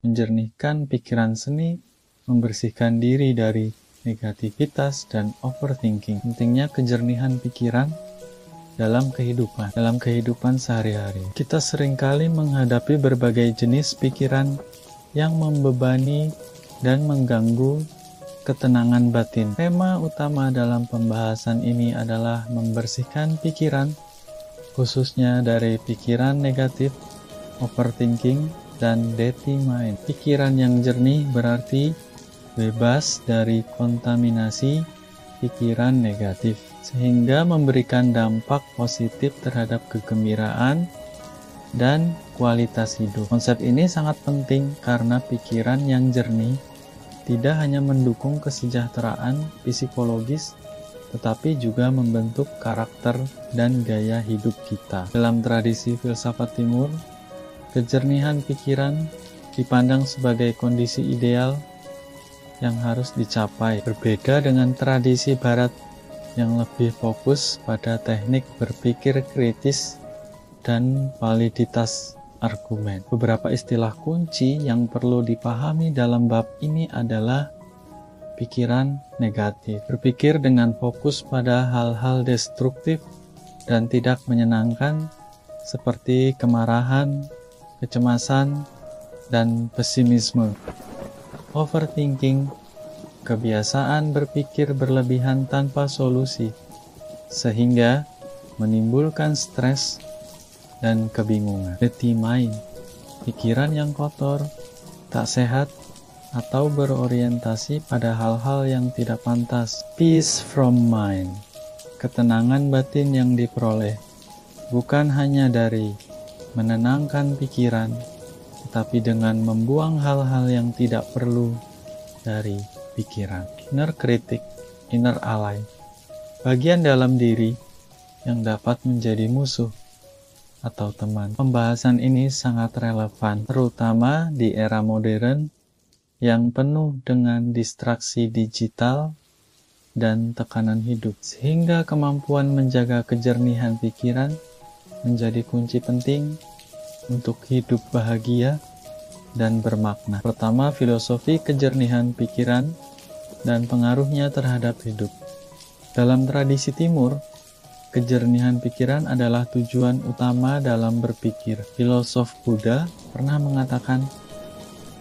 menjernihkan pikiran seni, membersihkan diri dari negativitas dan overthinking. Pentingnya kejernihan pikiran dalam kehidupan sehari-hari. Kita seringkali menghadapi berbagai jenis pikiran yang membebani dan mengganggu ketenangan batin. Tema utama dalam pembahasan ini adalah membersihkan pikiran, khususnya dari pikiran negatif, overthinking, dan dirty mind. Pikiran yang jernih berarti bebas dari kontaminasi pikiran negatif, sehingga memberikan dampak positif terhadap kegembiraan dan kualitas hidup. Konsep ini sangat penting karena pikiran yang jernih tidak hanya mendukung kesejahteraan psikologis, tetapi juga membentuk karakter dan gaya hidup kita. Dalam tradisi filsafat timur, kejernihan pikiran dipandang sebagai kondisi ideal yang harus dicapai. Berbeda dengan tradisi barat yang lebih fokus pada teknik berpikir kritis dan validitas argumen. Beberapa istilah kunci yang perlu dipahami dalam bab ini adalah pikiran negatif. Berpikir dengan fokus pada hal-hal destruktif dan tidak menyenangkan seperti kemarahan, kecemasan, dan pesimisme. Overthinking, kebiasaan berpikir berlebihan tanpa solusi, sehingga menimbulkan stres dan kebingungan. Dirty mind, pikiran yang kotor, tak sehat, atau berorientasi pada hal-hal yang tidak pantas. Peace from mind, ketenangan batin yang diperoleh bukan hanya dari menenangkan pikiran, tetapi dengan membuang hal-hal yang tidak perlu dari pikiran. Inner critic, inner ally, bagian dalam diri yang dapat menjadi musuh atau teman. Pembahasan ini sangat relevan, terutama di era modern yang penuh dengan distraksi digital dan tekanan hidup, sehingga kemampuan menjaga kejernihan pikiran menjadi kunci penting untuk hidup bahagia dan bermakna. Pertama, filosofi kejernihan pikiran dan pengaruhnya terhadap hidup. Dalam tradisi timur, kejernihan pikiran adalah tujuan utama dalam berpikir. Filosof Buddha pernah mengatakan,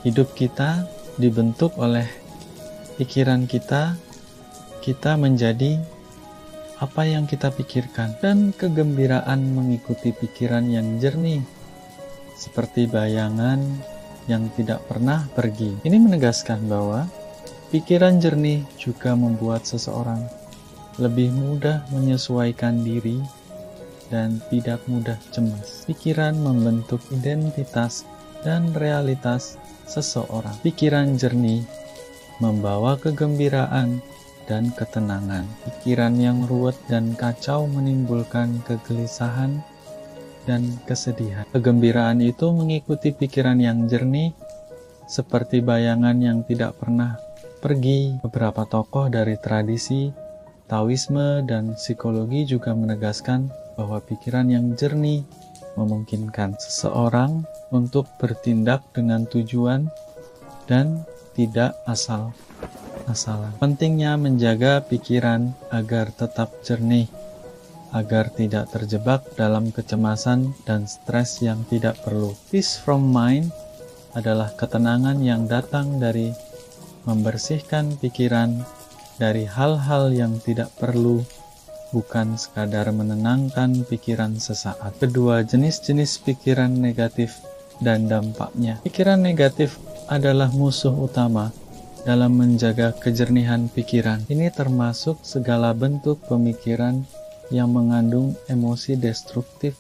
hidup kita dibentuk oleh pikiran kita menjadi apa yang kita pikirkan, dan kegembiraan mengikuti pikiran yang jernih, seperti bayangan yang tidak pernah pergi. Ini menegaskan bahwa pikiran jernih juga membuat seseorang lebih mudah menyesuaikan diri dan tidak mudah cemas. Pikiran membentuk identitas dan realitas seseorang. Pikiran jernih membawa kegembiraan dan ketenangan. Pikiran yang ruwet dan kacau menimbulkan kegelisahan dan kesedihan. Kegembiraan itu mengikuti pikiran yang jernih seperti bayangan yang tidak pernah pergi. Beberapa tokoh dari tradisi Taoisme dan psikologi juga menegaskan bahwa pikiran yang jernih memungkinkan seseorang untuk bertindak dengan tujuan dan tidak asal-asalan. Pentingnya menjaga pikiran agar tetap jernih, agar tidak terjebak dalam kecemasan dan stres yang tidak perlu. Peace from mind adalah ketenangan yang datang dari membersihkan pikiran dari hal-hal yang tidak perlu, bukan sekadar menenangkan pikiran sesaat. Kedua, jenis-jenis pikiran negatif dan dampaknya. Pikiran negatif adalah musuh utama dalam menjaga kejernihan pikiran. Ini termasuk segala bentuk pemikiran yang mengandung emosi destruktif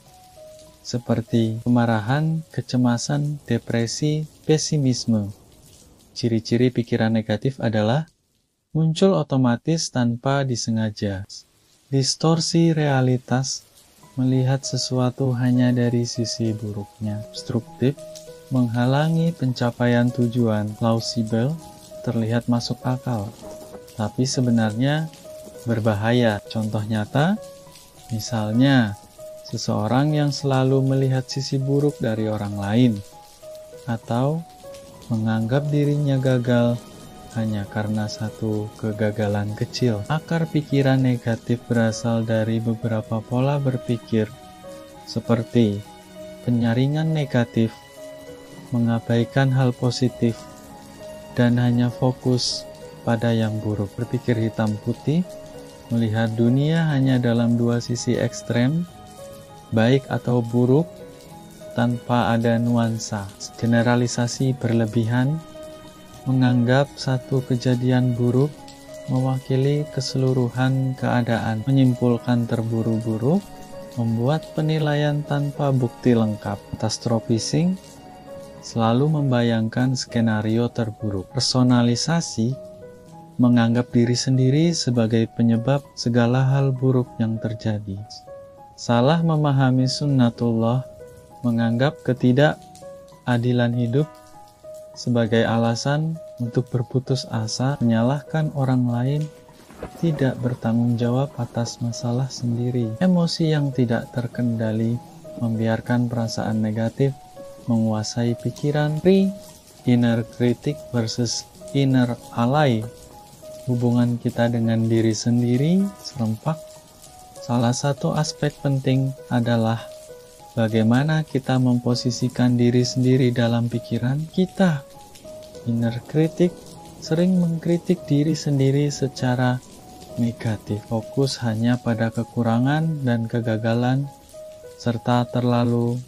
seperti kemarahan, kecemasan, depresi, pesimisme. Ciri-ciri pikiran negatif adalah muncul otomatis tanpa disengaja. Distorsi realitas, melihat sesuatu hanya dari sisi buruknya. Obstruktif, menghalangi pencapaian tujuan. Plausible, terlihat masuk akal, tapi sebenarnya berbahaya. Contoh nyata, misalnya seseorang yang selalu melihat sisi buruk dari orang lain, atau menganggap dirinya gagal hanya karena satu kegagalan kecil. Akar pikiran negatif berasal dari beberapa pola berpikir, seperti penyaringan negatif, mengabaikan hal positif, dan hanya fokus pada yang buruk. Berpikir hitam putih, melihat dunia hanya dalam dua sisi ekstrem, baik atau buruk, tanpa ada nuansa. Generalisasi berlebihan, menganggap satu kejadian buruk mewakili keseluruhan keadaan, menyimpulkan terburu-buru, membuat penilaian tanpa bukti lengkap. Catastrophizing, selalu membayangkan skenario terburuk. Personalisasi, menganggap diri sendiri sebagai penyebab segala hal buruk yang terjadi. Salah memahami sunnatullah, menganggap ketidakadilan hidup sebagai alasan untuk berputus asa, menyalahkan orang lain, tidak bertanggung jawab atas masalah sendiri. Emosi yang tidak terkendali, membiarkan perasaan negatif menguasai pikiran. Inner critic versus inner ally, hubungan kita dengan diri sendiri serempak. Salah satu aspek penting adalah bagaimana kita memposisikan diri sendiri dalam pikiran kita. Inner critic sering mengkritik diri sendiri secara negatif, fokus hanya pada kekurangan dan kegagalan, serta terlalu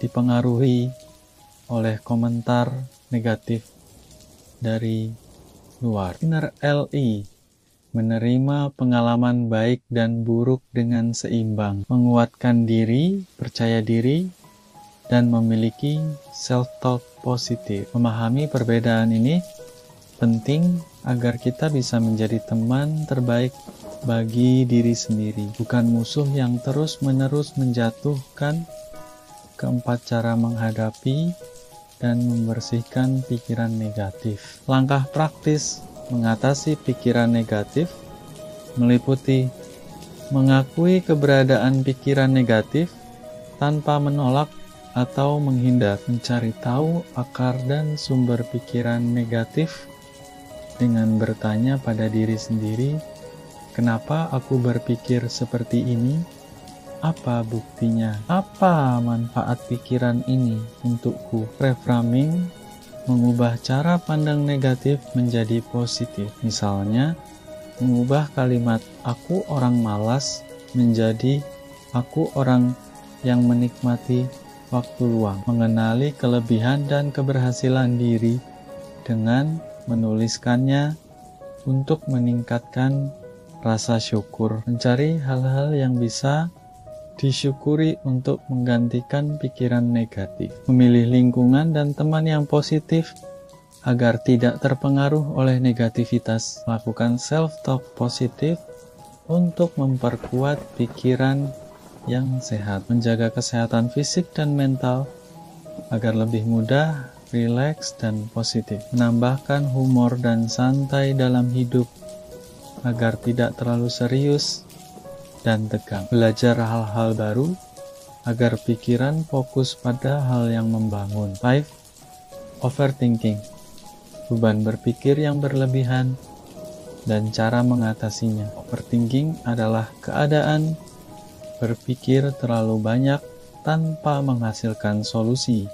dipengaruhi oleh komentar negatif dari luar. Inner LE, menerima pengalaman baik dan buruk dengan seimbang, menguatkan diri, percaya diri, dan memiliki self-talk positif. Memahami perbedaan ini penting agar kita bisa menjadi teman terbaik bagi diri sendiri, bukan musuh yang terus-menerus menjatuhkan. Keempat, cara menghadapi dan membersihkan pikiran negatif. Langkah praktis mengatasi pikiran negatif meliputi mengakui keberadaan pikiran negatif tanpa menolak atau menghindar, mencari tahu akar dan sumber pikiran negatif dengan bertanya pada diri sendiri, kenapa aku berpikir seperti ini? Apa buktinya? Apa manfaat pikiran ini untukku? Reframing, mengubah cara pandang negatif menjadi positif. Misalnya, mengubah kalimat "aku orang malas" menjadi "aku orang yang menikmati waktu luang". Mengenali kelebihan dan keberhasilan diri dengan menuliskannya untuk meningkatkan rasa syukur. Mencari hal-hal yang bisa disyukuri untuk menggantikan pikiran negatif. Memilih lingkungan dan teman yang positif agar tidak terpengaruh oleh negativitas. Lakukan self-talk positif untuk memperkuat pikiran yang sehat. Menjaga kesehatan fisik dan mental agar lebih mudah, rileks, dan positif. Menambahkan humor dan santai dalam hidup agar tidak terlalu serius dan tegang. Belajar hal-hal baru agar pikiran fokus pada hal yang membangun. 5. Overthinking, beban berpikir yang berlebihan dan cara mengatasinya. Overthinking adalah keadaan berpikir terlalu banyak tanpa menghasilkan solusi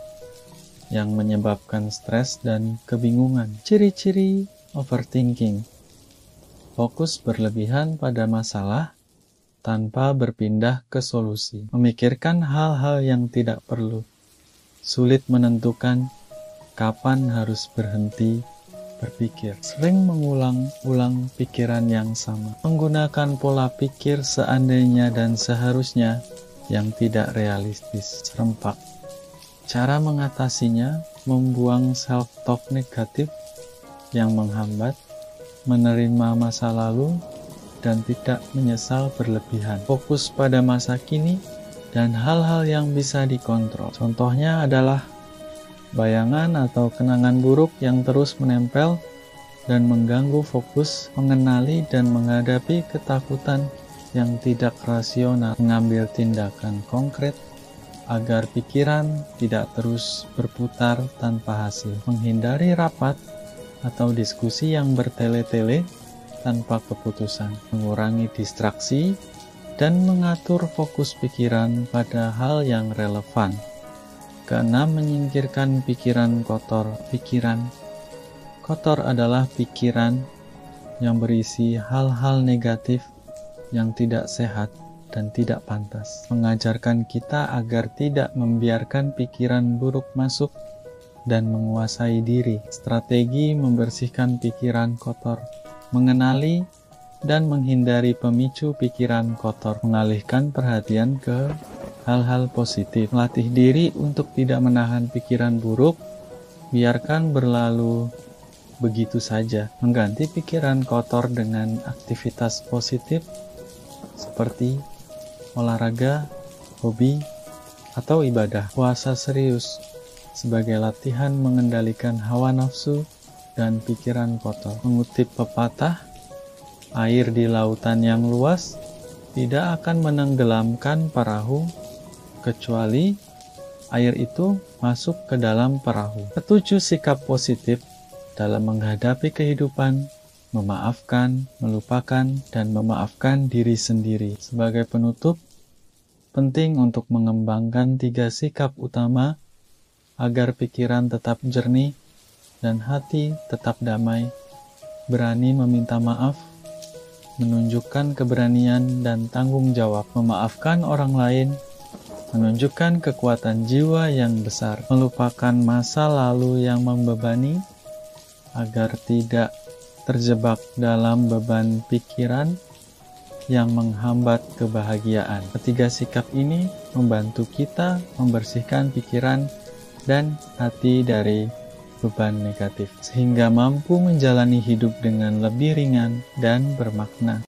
yang menyebabkan stres dan kebingungan. Ciri-ciri overthinking: fokus berlebihan pada masalah tanpa berpindah ke solusi, memikirkan hal-hal yang tidak perlu, sulit menentukan kapan harus berhenti berpikir, sering mengulang-ulang pikiran yang sama, menggunakan pola pikir seandainya dan seharusnya yang tidak realistis, serempak. Cara mengatasinya: membuang self-talk negatif yang menghambat, menerima masa lalu, dan tidak menyesal berlebihan. Fokus pada masa kini dan hal-hal yang bisa dikontrol. Contohnya adalah bayangan atau kenangan buruk yang terus menempel dan mengganggu fokus, mengenali dan menghadapi ketakutan yang tidak rasional, mengambil tindakan konkret agar pikiran tidak terus berputar tanpa hasil. Menghindari rapat atau diskusi yang bertele-tele tanpa keputusan. Mengurangi distraksi dan mengatur fokus pikiran pada hal yang relevan. Keenam, menyingkirkan pikiran kotor. Pikiran kotor adalah pikiran yang berisi hal-hal negatif yang tidak sehat dan tidak pantas. Mengajarkan kita agar tidak membiarkan pikiran buruk masuk dan menguasai diri. Strategi membersihkan pikiran kotor: mengenali dan menghindari pemicu pikiran kotor, mengalihkan perhatian ke hal-hal positif, melatih diri untuk tidak menahan pikiran buruk, biarkan berlalu begitu saja, mengganti pikiran kotor dengan aktivitas positif seperti olahraga, hobi, atau ibadah. Puasa serius sebagai latihan mengendalikan hawa nafsu dan pikiran kotor. Mengutip pepatah, air di lautan yang luas tidak akan menenggelamkan perahu kecuali air itu masuk ke dalam perahu. Ketujuh, sikap positif dalam menghadapi kehidupan: memaafkan, melupakan, dan memaafkan diri sendiri. Sebagai penutup, penting untuk mengembangkan 3 sikap utama agar pikiran tetap jernih dan hati tetap damai. Berani meminta maaf, menunjukkan keberanian dan tanggung jawab. Memaafkan orang lain menunjukkan kekuatan jiwa yang besar. Melupakan masa lalu yang membebani agar tidak terjebak dalam beban pikiran yang menghambat kebahagiaan. Ketiga sikap ini membantu kita membersihkan pikiran dan hati dari beban negatif, sehingga mampu menjalani hidup dengan lebih ringan dan bermakna.